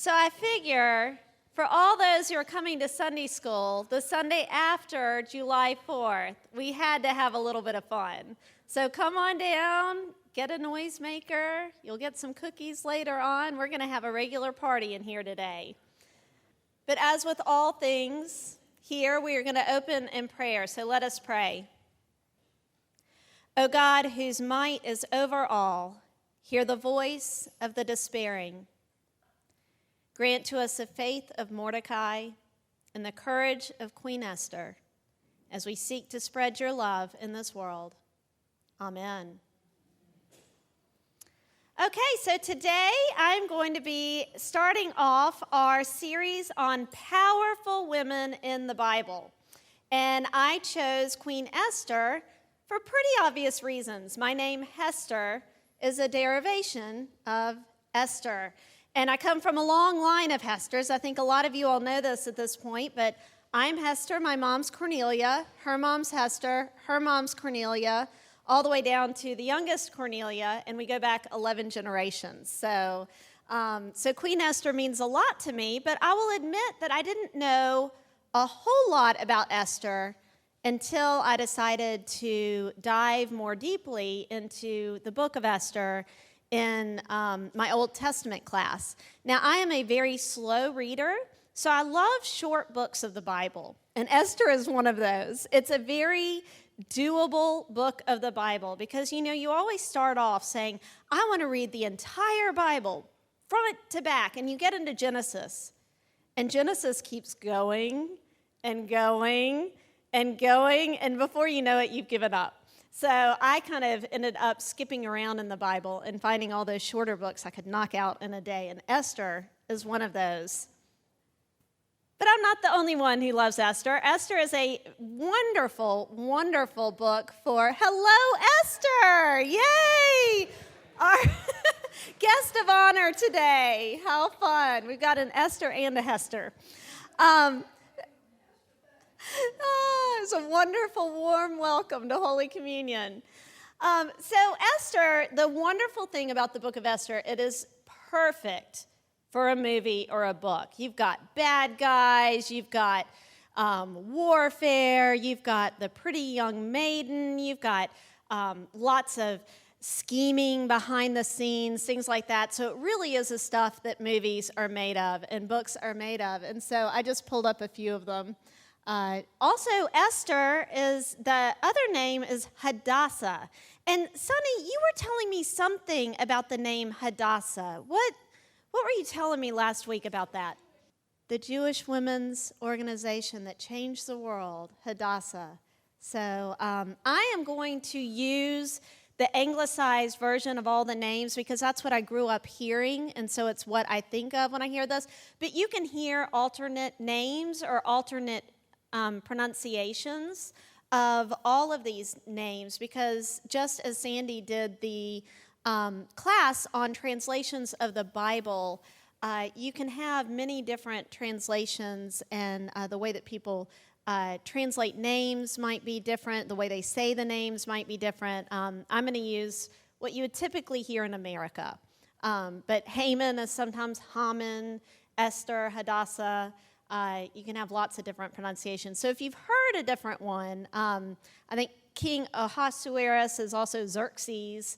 So I figure for all those who are coming to Sunday school, the Sunday after July 4th, we had to have a little bit of fun. So come on down, get a noisemaker. You'll get some cookies later on. We're going to have a regular party in here today. But as with all things, here we are going to open in prayer. So let us pray. O God, whose might is over all, hear the voice of the despairing. Grant to us the faith of Mordecai and the courage of Queen Esther as we seek to spread your love in this world. Amen. Okay, so today I'm going to be starting off our series on powerful women in the Bible. And I chose Queen Esther for pretty obvious reasons. My name, Hester, is a derivation of Esther. And I come from a long line of Hesters. I think a lot of you all know this at this point, but I'm Hester, my mom's Cornelia, her mom's Hester, her mom's Cornelia, all the way down to the youngest Cornelia, and we go back 11 generations. So Queen Esther means a lot to me, but I will admit that I didn't know a whole lot about Esther until I decided to dive more deeply into the book of Esther in my Old Testament class. Now, I am a very slow reader, so I love short books of the Bible, and Esther is one of those. It's a very doable book of the Bible because, you always start off saying, I want to read the entire Bible, front to back, and you get into Genesis, and Genesis keeps going and going and going, and before you know it, you've given up. So I kind of ended up skipping around in the Bible and finding all those shorter books I could knock out in a day, and Esther is one of those. But I'm not the only one who loves Esther. Esther is a wonderful, wonderful book for, hello, Esther! Yay! Our guest of honor today. How fun. We've got an Esther and a Hester. It's a wonderful, warm welcome to Holy Communion. So Esther, the wonderful thing about the book of Esther, it is perfect for a movie or a book. You've got bad guys, you've got warfare, you've got the pretty young maiden, you've got lots of scheming behind the scenes, things like that. So it really is the stuff that movies are made of and books are made of. And so I just pulled up a few of them. Also, Esther is, the other name is Hadassah. And Sonny, you were telling me something about the name Hadassah. What were you telling me last week about that? The Jewish women's organization that changed the world, Hadassah. So I am going to use the anglicized version of all the names because that's what I grew up hearing, and so it's what I think of when I hear this. But you can hear alternate names or alternate pronunciations of all of these names because just as Sandy did the class on translations of the Bible, you can have many different translations, and the way that people translate names might be different. The way they say the names might be different. I'm going to use what you would typically hear in America. But Haman is sometimes Haman, Esther, Hadassah. You can have lots of different pronunciations. So if you've heard a different one, I think King Ahasuerus is also Xerxes.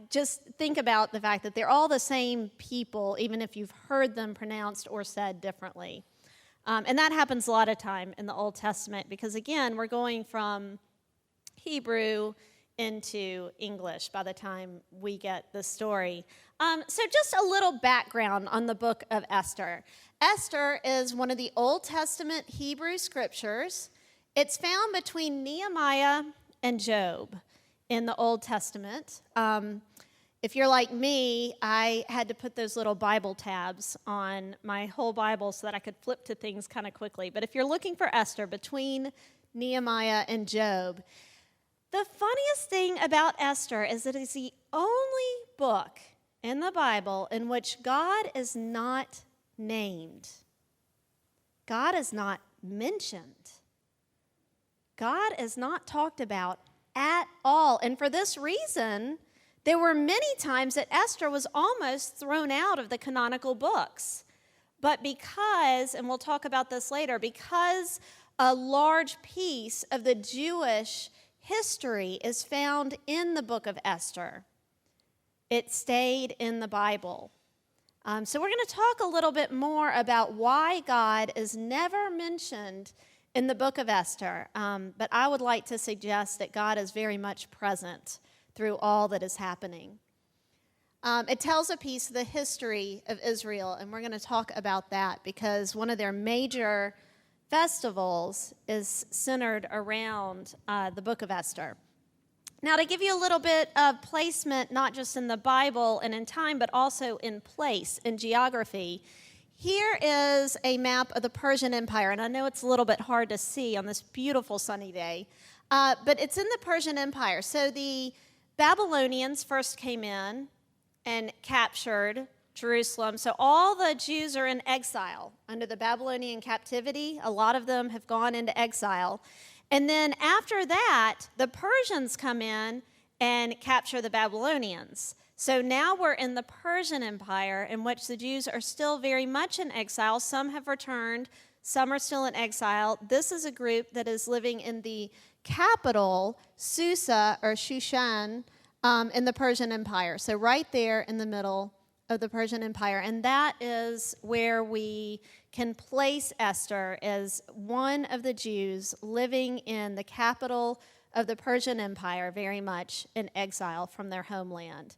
Just think about the fact that they're all the same people, even if you've heard them pronounced or said differently. And that happens a lot of time in the Old Testament because, again, we're going from Hebrew into English by the time we get the story. So just a little background on the book of Esther. Esther is one of the Old Testament Hebrew scriptures. It's found between Nehemiah and Job in the Old Testament. If you're like me, I had to put those little Bible tabs on my whole Bible so that I could flip to things kind of quickly. But if you're looking for Esther between Nehemiah and Job, the funniest thing about Esther is that it's the only book in the Bible in which God is not named. God is not mentioned. God is not talked about at all. And for this reason, there were many times that Esther was almost thrown out of the canonical books. But because, and we'll talk about this later, because a large piece of the Jewish history is found in the book of Esther, it stayed in the Bible. So we're going to talk a little bit more about why God is never mentioned in the book of Esther. But I would like to suggest that God is very much present through all that is happening. It tells a piece of the history of Israel, and we're going to talk about that because one of their major festivals is centered around the book of Esther. Now, to give you a little bit of placement, not just in the Bible and in time, but also in place, in geography, here is a map of the Persian Empire, and I know it's a little bit hard to see on this beautiful sunny day, but it's in the Persian Empire. So the Babylonians first came in and captured Jerusalem. So all the Jews are in exile under the Babylonian captivity. A lot of them have gone into exile. And then after that, the Persians come in and capture the Babylonians. So now we're in the Persian Empire, in which the Jews are still very much in exile. Some have returned, some are still in exile. This is a group that is living in the capital, Susa or Shushan, in the Persian Empire. So right there in the middle of the Persian Empire. And that is where we can place Esther as one of the Jews living in the capital of the Persian Empire, very much in exile from their homeland.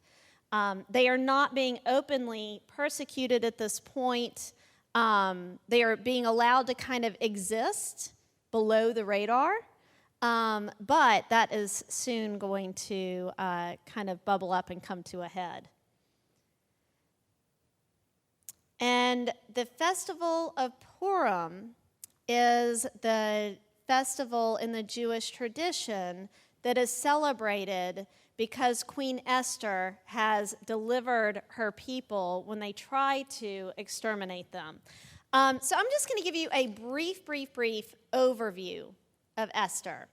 They are not being openly persecuted at this point. They are being allowed to kind of exist below the radar. But that is soon going to kind of bubble up and come to a head. And the festival of Purim is the festival in the Jewish tradition that is celebrated because Queen Esther has delivered her people when they try to exterminate them. So I'm just going to give you a brief overview of Esther.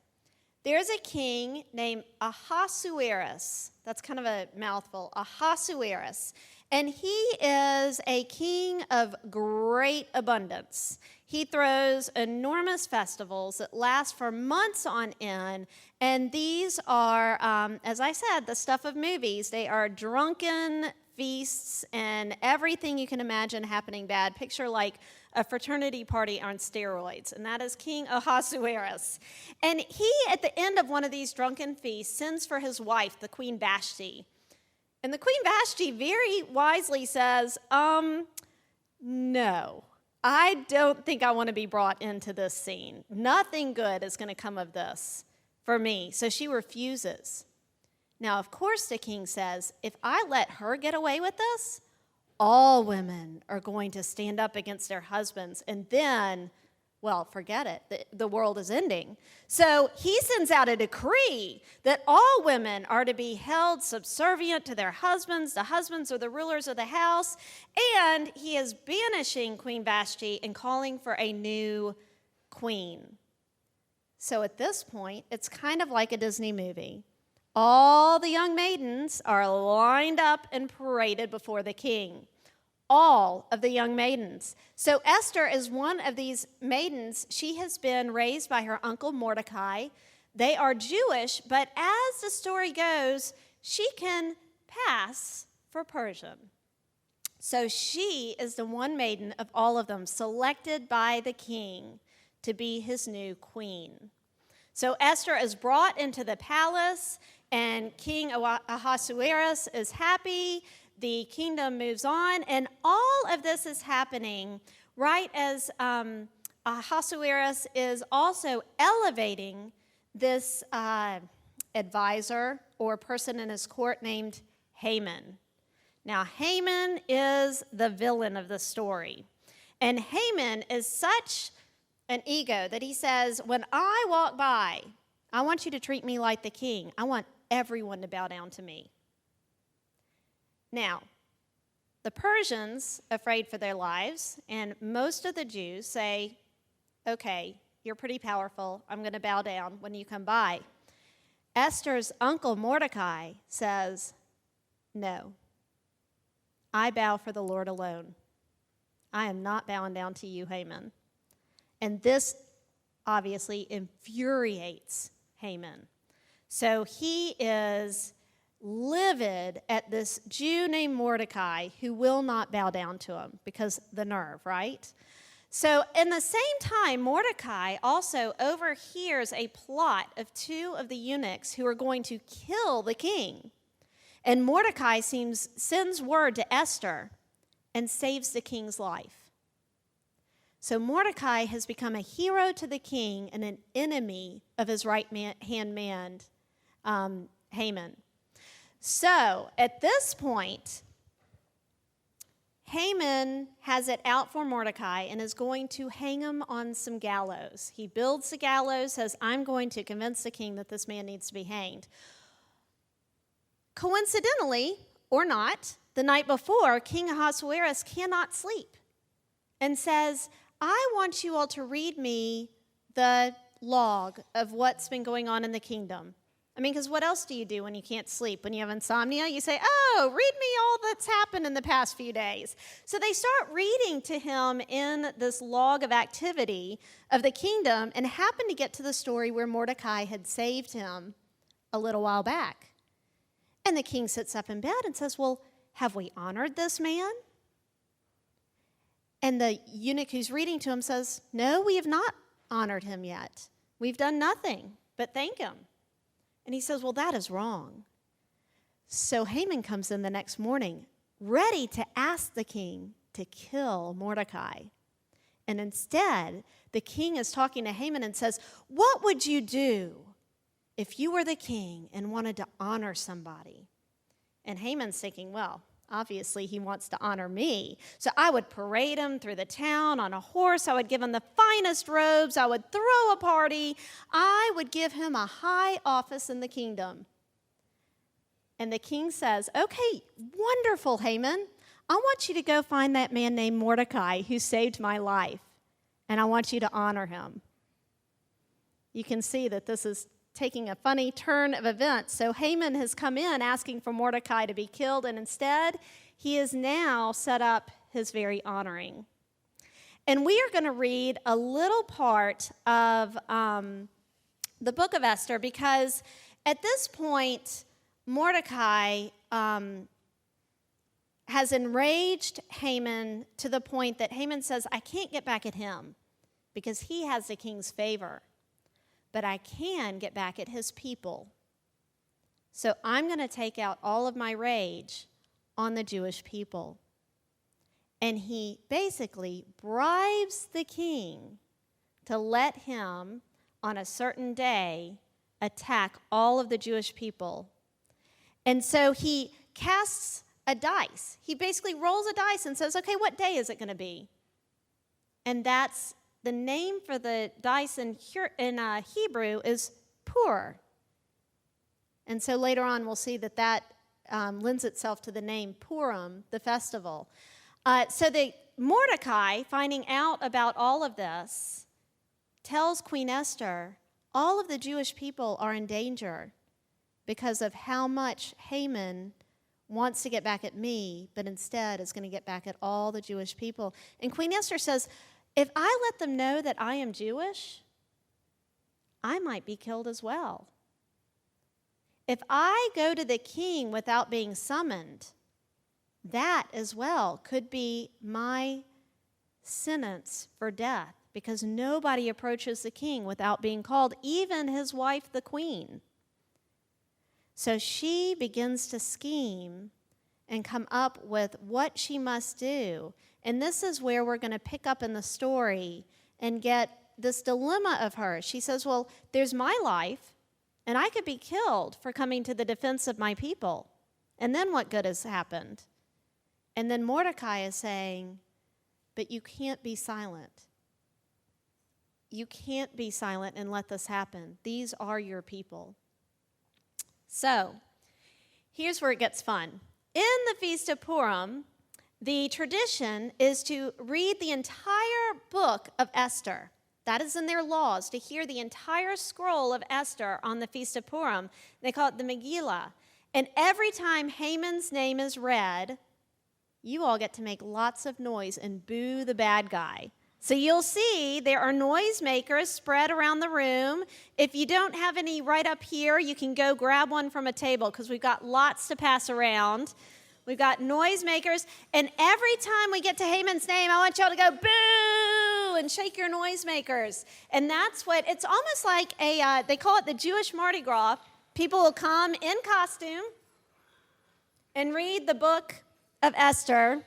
There's a king named Ahasuerus. That's kind of a mouthful. Ahasuerus. And he is a king of great abundance. He throws enormous festivals that last for months on end. And these are, as I said, the stuff of movies. They are drunken feasts and everything you can imagine happening bad. Picture like a fraternity party on steroids, and that is King Ahasuerus. And he, at the end of one of these drunken feasts, sends for his wife, the Queen Vashti. And the Queen Vashti very wisely says, no, I don't think I want to be brought into this scene. Nothing good is going to come of this for me. So she refuses. Now, of course, the king says, if I let her get away with this, all women are going to stand up against their husbands, and then, well, forget it. The world is ending. So he sends out a decree that all women are to be held subservient to their husbands. The husbands are the rulers of the house, and he is banishing Queen Vashti and calling for a new queen. So at this point, it's kind of like a Disney movie. All the young maidens are lined up and paraded before the king. All of the young maidens. So Esther is one of these maidens. She has been raised by her uncle Mordecai. They are Jewish, but as the story goes, she can pass for Persian. So she is the one maiden of all of them selected by the king to be his new queen. So Esther is brought into the palace, and King Ahasuerus is happy. The kingdom moves on, and all of this is happening right as Ahasuerus is also elevating this advisor or person in his court named Haman. Now, Haman is the villain of the story, and Haman is such an ego that he says, when I walk by, I want you to treat me like the king. I want everyone to bow down to me. Now, the Persians, afraid for their lives, and most of the Jews say, okay, you're pretty powerful. I'm going to bow down when you come by. Esther's uncle Mordecai says, no, I bow for the Lord alone. I am not bowing down to you, Haman. And this obviously infuriates Haman. So he is livid at this Jew named Mordecai who will not bow down to him because the nerve, right? So in the same time, Mordecai also overhears a plot of two of the eunuchs who are going to kill the king. And Mordecai sends word to Esther and saves the king's life. So Mordecai has become a hero to the king and an enemy of his right-hand man, Haman. So at this point, Haman has it out for Mordecai and is going to hang him on some gallows. He builds the gallows, says, I'm going to convince the king that this man needs to be hanged. Coincidentally, or not, the night before, King Ahasuerus cannot sleep and says, I want you all to read me the log of what's been going on in the kingdom. I mean, because what else do you do when you can't sleep? When you have insomnia, you say, oh, read me all that's happened in the past few days. So they start reading to him in this log of activity of the kingdom and happen to get to the story where Mordecai had saved him a little while back. And the king sits up in bed and says, well, have we honored this man? And the eunuch who's reading to him says, no, we have not honored him yet. We've done nothing but thank him. And he says, well, that is wrong. So Haman comes in the next morning, ready to ask the king to kill Mordecai. And instead, the king is talking to Haman and says, what would you do if you were the king and wanted to honor somebody? And Haman's thinking, well, obviously he wants to honor me. So I would parade him through the town on a horse. I would give him the finest robes. I would throw a party. I would give him a high office in the kingdom. And the king says, okay, wonderful, Haman. I want you to go find that man named Mordecai who saved my life. And I want you to honor him. You can see that this is taking a funny turn of events. So Haman has come in asking for Mordecai to be killed, and instead, he has now set up his very honoring. And we are going to read a little part of the book of Esther, because at this point, Mordecai has enraged Haman to the point that Haman says, I can't get back at him because he has the king's favor. But I can get back at his people. So I'm going to take out all of my rage on the Jewish people. And he basically bribes the king to let him, on a certain day, attack all of the Jewish people. And so he casts a dice. He basically rolls a dice and says, okay, what day is it going to be? And that's the name for the dice in Hebrew is Pur. And so later on we'll see that lends itself to the name Purim, the festival. So Mordecai, finding out about all of this, tells Queen Esther, all of the Jewish people are in danger because of how much Haman wants to get back at me, but instead is going to get back at all the Jewish people. And Queen Esther says, if I let them know that I am Jewish, I might be killed as well. If I go to the king without being summoned, that as well could be my sentence for death, because nobody approaches the king without being called, even his wife, the queen. So she begins to scheme and come up with what she must do. And this is where we're going to pick up in the story and get this dilemma of hers. She says, well, there's my life, and I could be killed for coming to the defense of my people. And then what good has happened? And then Mordecai is saying, but you can't be silent. You can't be silent and let this happen. These are your people. So here's where it gets fun. In the Feast of Purim, the tradition is to read the entire book of Esther. That is in their laws, to hear the entire scroll of Esther on the Feast of Purim. They call it the Megillah. And every time Haman's name is read, you all get to make lots of noise and boo the bad guy. So you'll see there are noisemakers spread around the room. If you don't have any right up here, you can go grab one from a table because we've got lots to pass around. We've got noisemakers, and every time we get to Haman's name, I want y'all to go boo and shake your noisemakers. And that's what, it's almost like they call it the Jewish Mardi Gras. People will come in costume and read the book of Esther.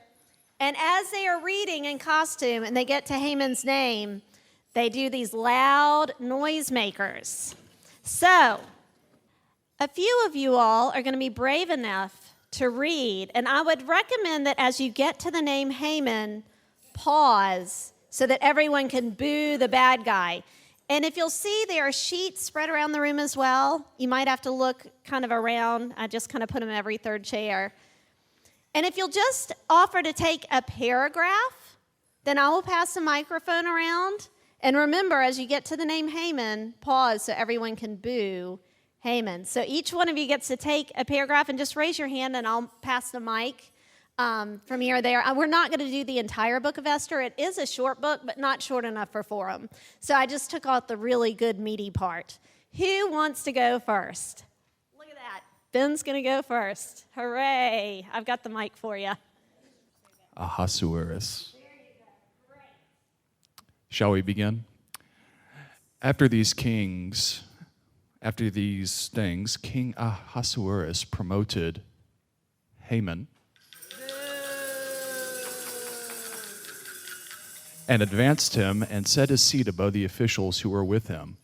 And as they are reading in costume and they get to Haman's name, they do these loud noisemakers. So, a few of you all are going to be brave enough to read. And I would recommend that as you get to the name Haman, pause so that everyone can boo the bad guy. And if you'll see, there are sheets spread around the room as well. You might have to look kind of around. I just kind of put them every third chair. And if you'll just offer to take a paragraph, then I will pass the microphone around. And remember, as you get to the name Haman, pause so everyone can boo Haman. So each one of you gets to take a paragraph and just raise your hand and I'll pass the mic from here or there. We're not going to do the entire book of Esther. It is a short book, but not short enough for forum. So I just took out the really good meaty part. Who wants to go first? Ben's going to go first. Hooray. I've got the mic for you. Ahasuerus. Shall we begin? After these things, King Ahasuerus promoted Haman and advanced him and set his seat above the officials who were with him.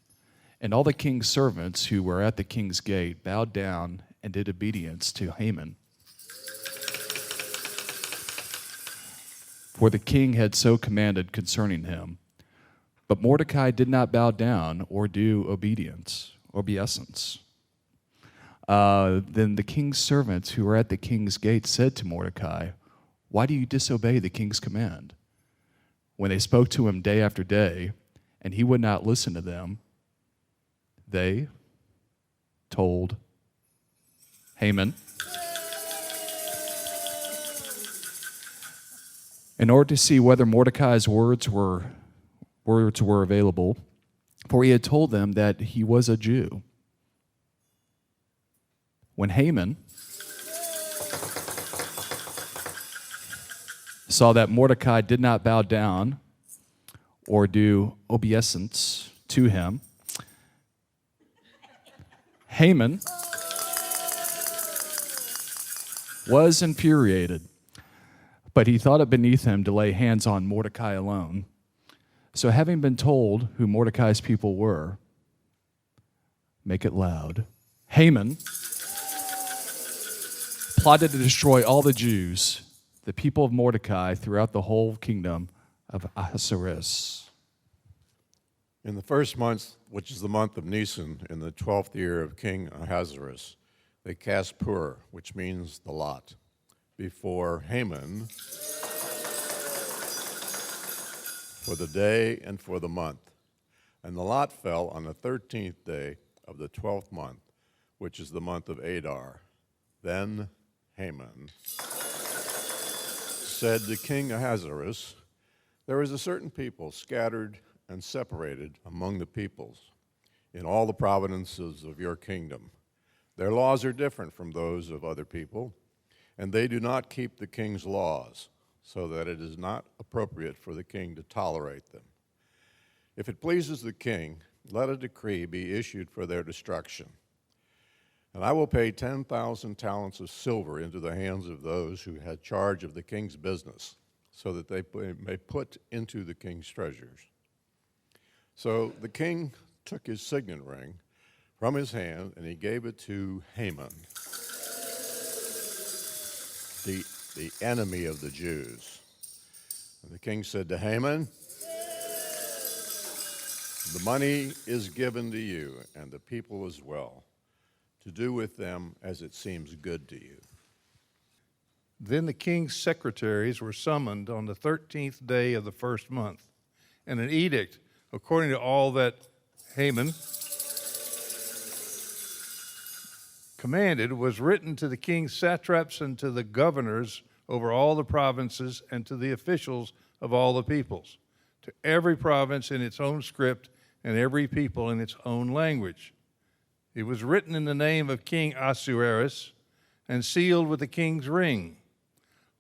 And all the king's servants who were at the king's gate bowed down and did obedience to Haman. For the king had so commanded concerning him. But Mordecai did not bow down or do obeisance. Then the king's servants who were at the king's gate said to Mordecai, "Why do you disobey the king's command?" When they spoke to him day after day, and he would not listen to them, they told Haman, in order to see whether Mordecai's words were available, for he had told them that he was a Jew. When Haman saw that Mordecai did not bow down or do obeisance to him, Haman was infuriated, but he thought it beneath him to lay hands on Mordecai alone. So having been told who Mordecai's people were, make it loud, Haman plotted to destroy all the Jews, the people of Mordecai, throughout the whole kingdom of Ahasuerus. In the first month, which is the month of Nisan, in the 12th year of King Ahasuerus, they cast Pur, which means the lot, before Haman for the day and for the month. And the lot fell on the 13th day of the 12th month, which is the month of Adar. Then Haman said to King Ahasuerus, "There is a certain people scattered and separated among the peoples in all the provinces of your kingdom. Their laws are different from those of other people, and they do not keep the king's laws, so that it is not appropriate for the king to tolerate them. If it pleases the king, let a decree be issued for their destruction. And I will pay 10,000 talents of silver into the hands of those who had charge of the king's business, so that they may put into the king's treasures." So the king took his signet ring from his hand, and he gave it to Haman, the enemy of the Jews. And the king said to Haman, "The money is given to you, and the people as well, to do with them as it seems good to you." Then the king's secretaries were summoned on the 13th day of the first month, and an edict, according to all that Haman commanded, was written to the king's satraps and to the governors over all the provinces and to the officials of all the peoples, to every province in its own script and every people in its own language. It was written in the name of King Ahasuerus and sealed with the king's ring.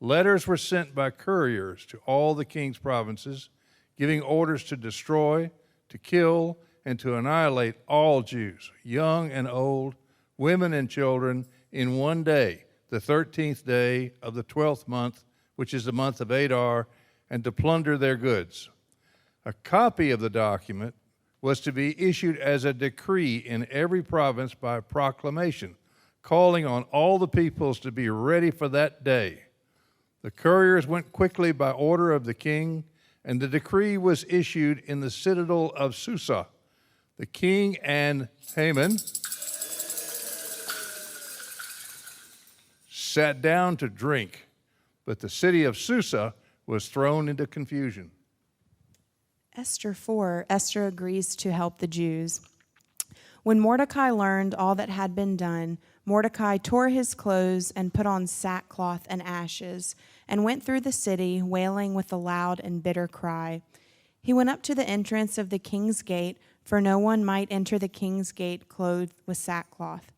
Letters were sent by couriers to all the king's provinces, giving orders to destroy, to kill, and to annihilate all Jews, young and old, women and children, in one day, the 13th day of the 12th month, which is the month of Adar, and to plunder their goods. A copy of the document was to be issued as a decree in every province by proclamation, calling on all the peoples to be ready for that day. The couriers went quickly by order of the king, and the decree was issued in the citadel of Susa. The king and Haman sat down to drink, but the city of Susa was thrown into confusion. Esther 4, Esther agrees to help the Jews. When Mordecai learned all that had been done, Mordecai tore his clothes and put on sackcloth and ashes, and went through the city, wailing with a loud and bitter cry. He went up to the entrance of the king's gate, for no one might enter the king's gate clothed with sackcloth.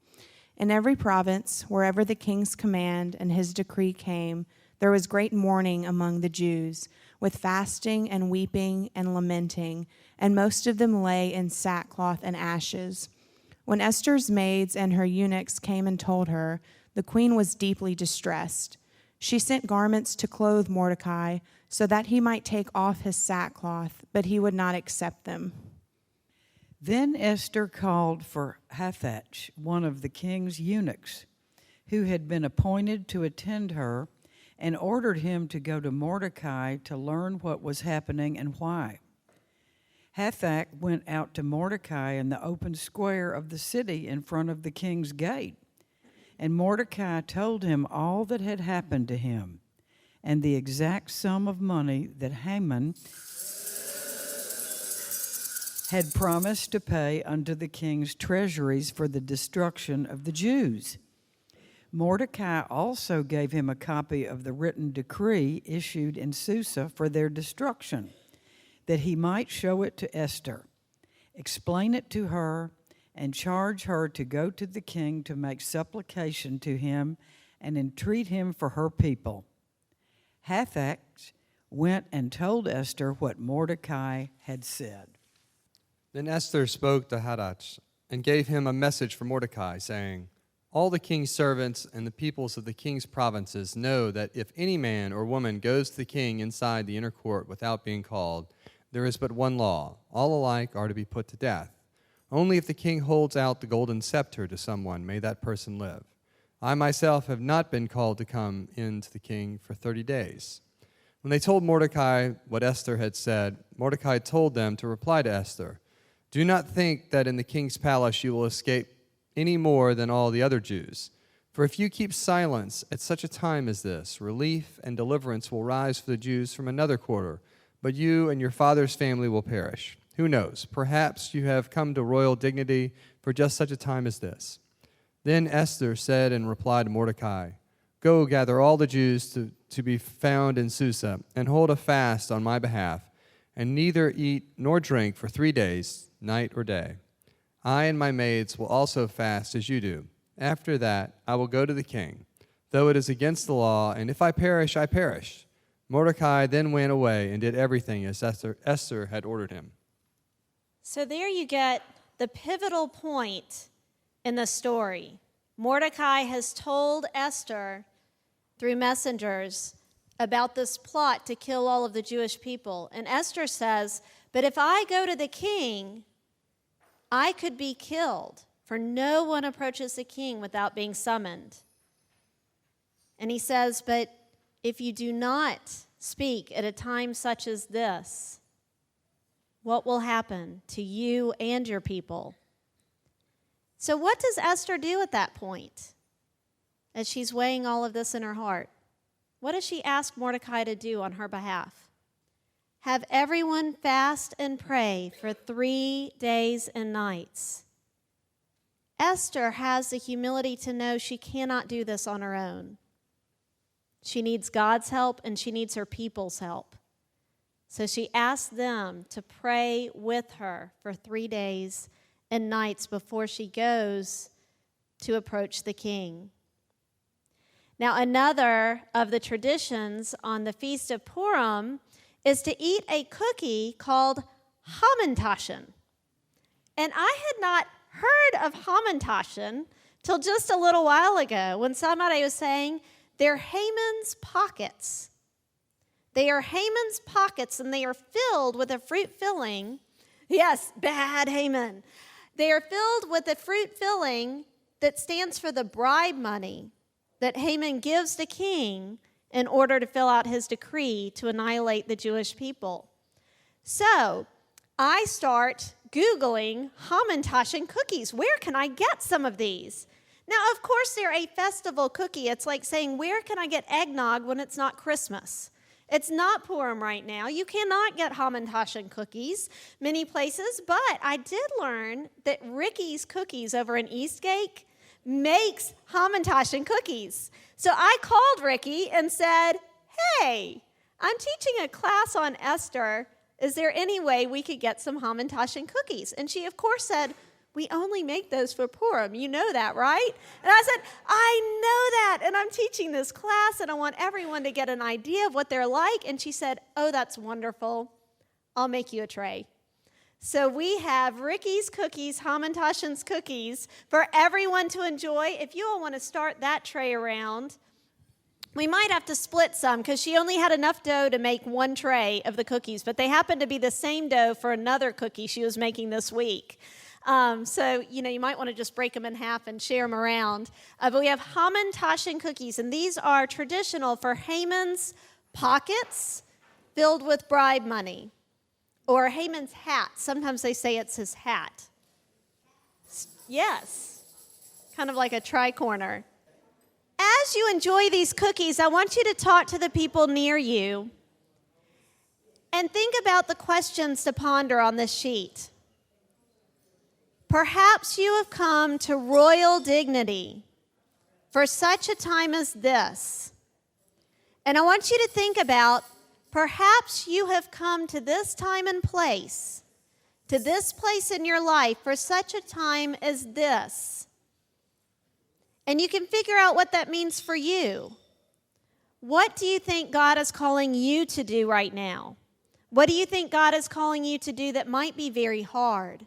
In every province, wherever the king's command and his decree came, there was great mourning among the Jews, with fasting and weeping and lamenting, and most of them lay in sackcloth and ashes. When Esther's maids and her eunuchs came and told her, the queen was deeply distressed. She sent garments to clothe Mordecai, so that he might take off his sackcloth, but he would not accept them. Then Esther called for Hathach, one of the king's eunuchs, who had been appointed to attend her, and ordered him to go to Mordecai to learn what was happening and why. Hathach went out to Mordecai in the open square of the city in front of the king's gate, and Mordecai told him all that had happened to him, and the exact sum of money that Haman had promised to pay unto the king's treasuries for the destruction of the Jews. Mordecai also gave him a copy of the written decree issued in Susa for their destruction, that he might show it to Esther, explain it to her, and charge her to go to the king to make supplication to him and entreat him for her people. Hathach went and told Esther what Mordecai had said. Then Esther spoke to Hathach and gave him a message for Mordecai, saying, all the king's servants and the peoples of the king's provinces know that if any man or woman goes to the king inside the inner court without being called, there is but one law. All alike are to be put to death. Only if the king holds out the golden scepter to someone may that person live. I myself have not been called to come in to the king for 30 days. When they told Mordecai what Esther had said, Mordecai told them to reply to Esther, do not think that in the king's palace you will escape any more than all the other Jews. For if you keep silence at such a time as this, relief and deliverance will rise for the Jews from another quarter, but you and your father's family will perish. Who knows? Perhaps you have come to royal dignity for just such a time as this. Then Esther said in reply to Mordecai, go gather all the Jews to be found in Susa, and hold a fast on my behalf, and neither eat nor drink for 3 days, night or day. I and my maids will also fast as you do. After that, I will go to the king, though it is against the law, and if I perish, I perish. Mordecai then went away and did everything as Esther had ordered him. So there you get the pivotal point in the story. Mordecai has told Esther through messengers about this plot to kill all of the Jewish people. And Esther says, but if I go to the king, I could be killed, for no one approaches the king without being summoned. And he says, but if you do not speak at a time such as this, what will happen to you and your people? So what does Esther do at that point as she's weighing all of this in her heart? What does she ask Mordecai to do on her behalf? Have everyone fast and pray for 3 days and nights. Esther has the humility to know she cannot do this on her own. She needs God's help, and she needs her people's help. So she asked them to pray with her for 3 days and nights before she goes to approach the king. Now, another of the traditions on the Feast of Purim is to eat a cookie called Hamantaschen. And I had not heard of Hamantaschen till just a little while ago when somebody was saying they're Haman's pockets. They are Haman's pockets, and they are filled with a fruit filling. Yes, bad Haman. They are filled with a fruit filling that stands for the bribe money that Haman gives the king in order to fill out his decree to annihilate the Jewish people. So I start Googling Hamantaschen cookies. Where can I get some of these? Now, of course, they're a festival cookie. It's like saying, where can I get eggnog when it's not Christmas? It's not Purim right now. You cannot get Hamantaschen cookies many places, but I did learn that Ricky's Cookies over in Eastgate makes Hamantaschen cookies. So I called Ricky and said, hey, I'm teaching a class on Esther. Is there any way we could get some Hamantaschen cookies? And she, of course, said, we only make those for Purim. You know that, right? And I said, I know that, and I'm teaching this class, and I want everyone to get an idea of what they're like. And she said, oh, that's wonderful. I'll make you a tray. So we have Ricky's Cookies, Hamantaschen's cookies, for everyone to enjoy. If you all want to start that tray around, we might have to split some because she only had enough dough to make one tray of the cookies, but they happened to be the same dough for another cookie she was making this week. So, you might want to just break them in half and share them around. But we have Hamantaschen cookies, and these are traditional for Haman's pockets filled with bribe money, or Haman's hat. Sometimes they say it's his hat. Yes, kind of like a tricorner. As you enjoy these cookies, I want you to talk to the people near you and think about the questions to ponder on this sheet. Perhaps you have come to royal dignity for such a time as this. And I want you to think about, perhaps you have come to this time and place, to this place in your life for such a time as this. And you can figure out what that means for you. What do you think God is calling you to do right now? What do you think God is calling you to do that might be very hard?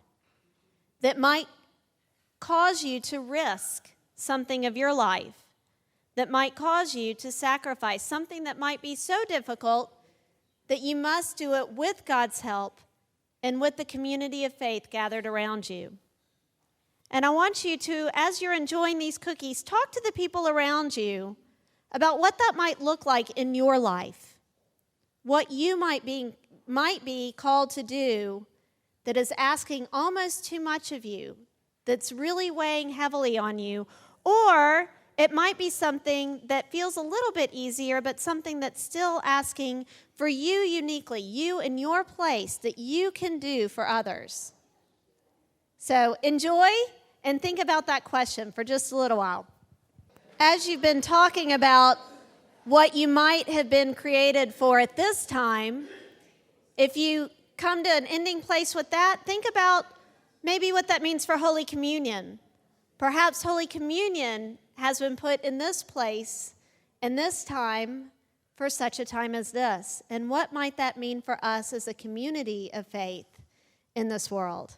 That might cause you to risk something of your life, that might cause you to sacrifice something that might be so difficult that you must do it with God's help and with the community of faith gathered around you. And I want you to, as you're enjoying these cookies, talk to the people around you about what that might look like in your life, what you might be called to do that is asking almost too much of you, that's really weighing heavily on you, or it might be something that feels a little bit easier, but something that's still asking for you uniquely, you in your place, that you can do for others. So enjoy and think about that question for just a little while. As you've been talking about what you might have been created for at this time, if you come to an ending place with that, think about maybe what that means for Holy Communion. Perhaps Holy Communion has been put in this place in this time for such a time as this. And what might that mean for us as a community of faith in this world?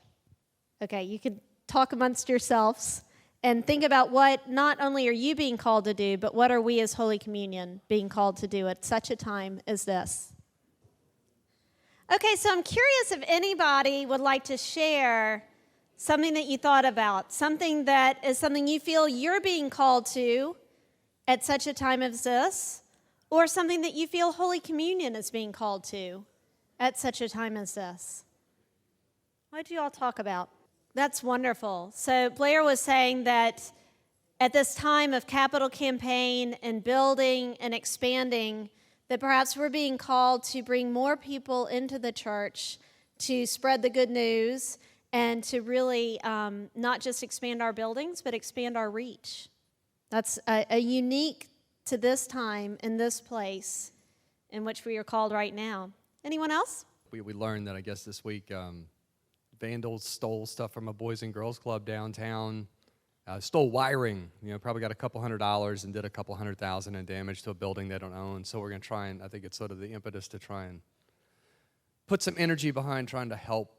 Okay, you can talk amongst yourselves and think about what not only are you being called to do, but what are we as Holy Communion being called to do at such a time as this? Okay, so I'm curious if anybody would like to share something that you thought about, something that is something you feel you're being called to at such a time as this, or something that you feel Holy Communion is being called to at such a time as this. What do you all talk about? That's wonderful. So Blair was saying that at this time of capital campaign and building and expanding, that perhaps we're being called to bring more people into the church to spread the good news and to really not just expand our buildings, but expand our reach. That's a unique to this time in this place in which we are called right now. Anyone else? We learned that, I guess, this week, vandals stole stuff from a Boys and Girls Club downtown, stole wiring, probably got a couple $100 and did a couple $100,000 in damage to a building they don't own. So we're going to try and, I think it's sort of the impetus to try and put some energy behind trying to help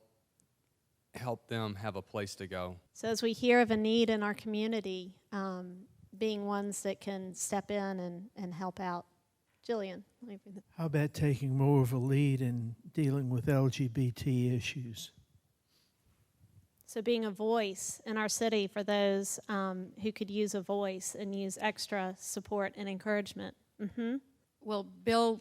them have a place to go. So as we hear of a need in our community, being ones that can step in and help out. Jillian. How about taking more of a lead in dealing with LGBT issues? So being a voice in our city for those who could use a voice and use extra support and encouragement. Mm-hmm. Well, Bill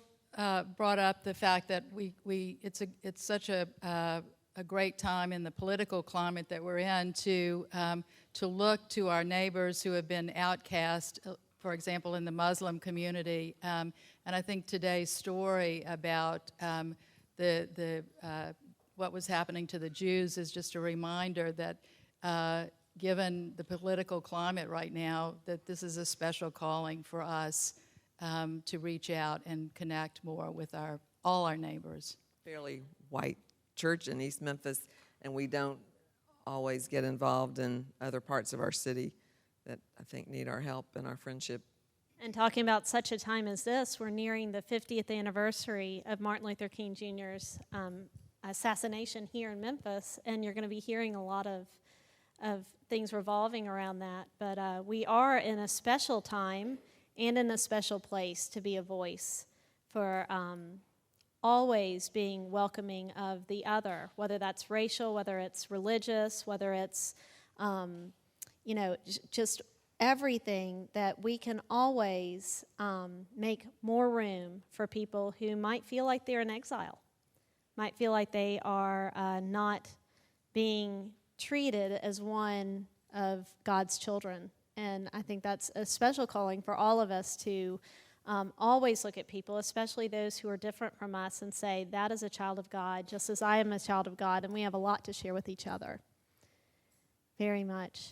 brought up the fact that it's such a great time in the political climate that we're in to look to our neighbors who have been outcast, for example, in the Muslim community. And I think today's story about what was happening to the Jews is just a reminder that given the political climate right now, that this is a special calling for us to reach out and connect more with all our neighbors. Fairly white church in East Memphis, and we don't always get involved in other parts of our city that I think need our help and our friendship. And talking about such a time as this, we're nearing the 50th anniversary of Martin Luther King Jr.'s assassination here in Memphis, and you're going to be hearing a lot of things revolving around that. But we are in a special time and in a special place to be a voice for always being welcoming of the other, whether that's racial, whether it's religious, whether it's, just everything, that we can always make more room for people who might feel like they're in exile, might feel like they are not being treated as one of God's children. And I think that's a special calling for all of us to always look at people, especially those who are different from us, and say, that is a child of God, just as I am a child of God, and we have a lot to share with each other. Very much.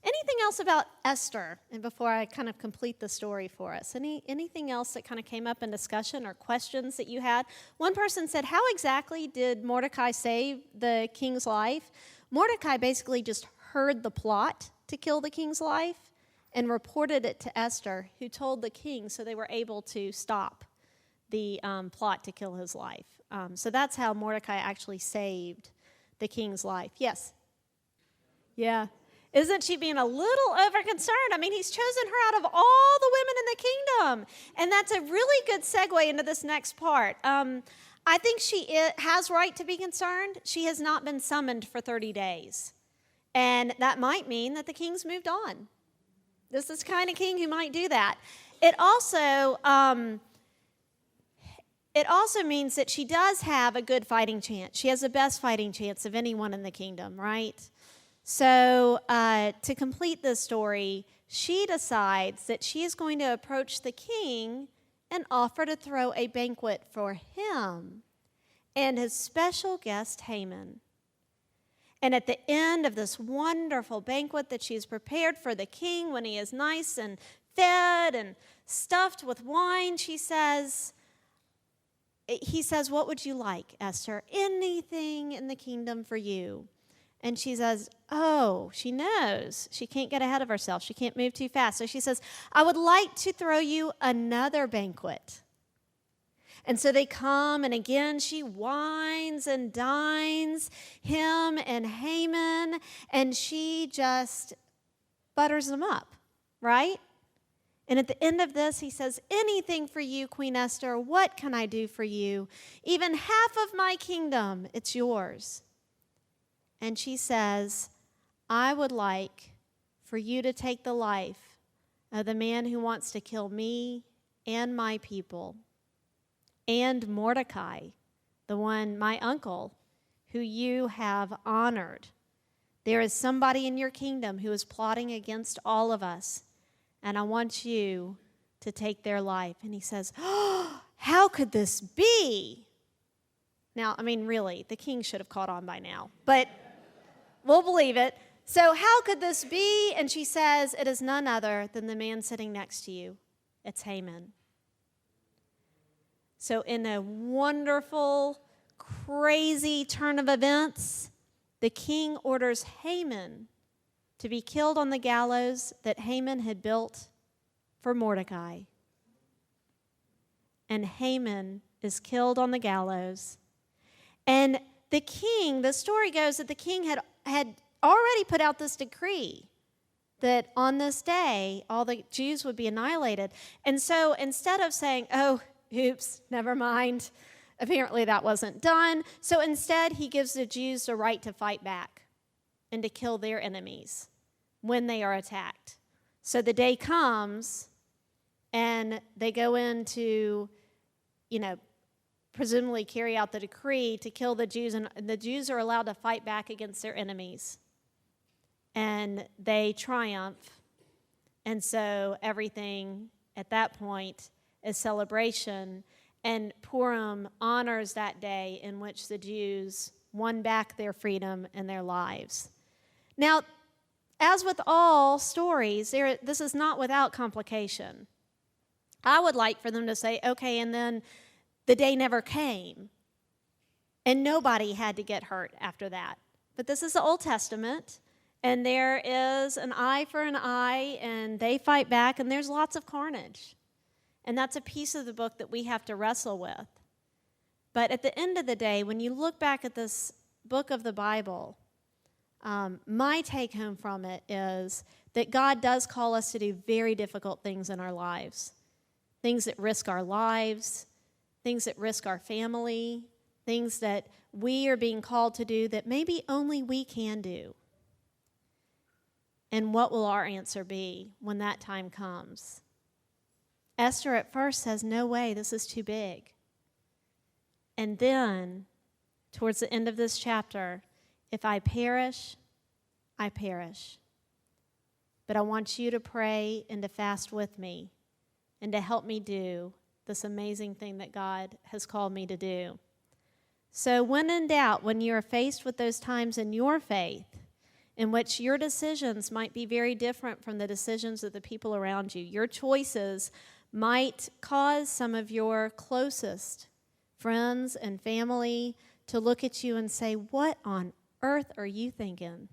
Anything else about Esther, and before I kind of complete the story for us? Anything else that kind of came up in discussion or questions that you had? One person said, how exactly did Mordecai save the king's life? Mordecai basically just heard the plot to kill the king's life and reported it to Esther, who told the king, so they were able to stop the plot to kill his life. So that's how Mordecai actually saved the king's life. Yes? Yeah. Isn't she being a little over-concerned? I mean, he's chosen her out of all the women in the kingdom. And that's a really good segue into this next part. I think she has right to be concerned. She has not been summoned for 30 days. And that might mean that the king's moved on. This is the kind of king who might do that. It also means that she does have a good fighting chance. She has the best fighting chance of anyone in the kingdom, right? So to complete this story, she decides that she is going to approach the king and offer to throw a banquet for him and his special guest Haman. And at the end of this wonderful banquet that she's prepared for the king, when he is nice and fed and stuffed with wine, he says, what would you like, Esther? Anything in the kingdom for you. And she says, oh, she knows. She can't get ahead of herself. She can't move too fast. So she says, I would like to throw you another banquet. And so they come, and again, she wines and dines him and Haman, and she just butters them up, right? And at the end of this, he says, anything for you, Queen Esther. What can I do for you? Even half of my kingdom, it's yours. And she says, I would like for you to take the life of the man who wants to kill me and my people, and Mordecai, the one, my uncle, who you have honored. There is somebody in your kingdom who is plotting against all of us, and I want you to take their life. And he says, oh, how could this be? Now, I mean, really, the king should have caught on by now, but we'll believe it. So how could this be? And she says, it is none other than the man sitting next to you. It's Haman. So in a wonderful, crazy turn of events, the king orders Haman to be killed on the gallows that Haman had built for Mordecai. And Haman is killed on the gallows. And the king, the story goes that the king had already put out this decree that on this day, all the Jews would be annihilated. And so instead of saying, oh, oops, never mind, apparently that wasn't done. So instead, he gives the Jews the right to fight back and to kill their enemies when they are attacked. So the day comes, and they go in to, presumably carry out the decree to kill the Jews, and the Jews are allowed to fight back against their enemies. And they triumph. And so everything at that point is celebration. And Purim honors that day in which the Jews won back their freedom and their lives. Now, as with all stories, this is not without complication. I would like for them to say, okay, and then the day never came, and nobody had to get hurt after that. But this is the Old Testament, and there is an eye for an eye, and they fight back, and there's lots of carnage. And that's a piece of the book that we have to wrestle with. But at the end of the day, when you look back at this book of the Bible, my take home from it is that God does call us to do very difficult things in our lives. Things that risk our lives, things that risk our family, things that we are being called to do that maybe only we can do. And what will our answer be when that time comes? Esther at first says, no way, this is too big. And then, towards the end of this chapter, if I perish, I perish. But I want you to pray and to fast with me and to help me do this amazing thing that God has called me to do. So when in doubt, when you are faced with those times in your faith in which your decisions might be very different from the decisions of the people around you, your choices might cause some of your closest friends and family to look at you and say, what on earth are you thinking?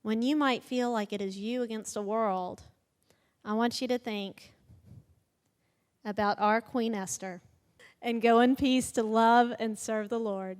When you might feel like it is you against the world, I want you to think about our Queen Esther and go in peace to love and serve the Lord.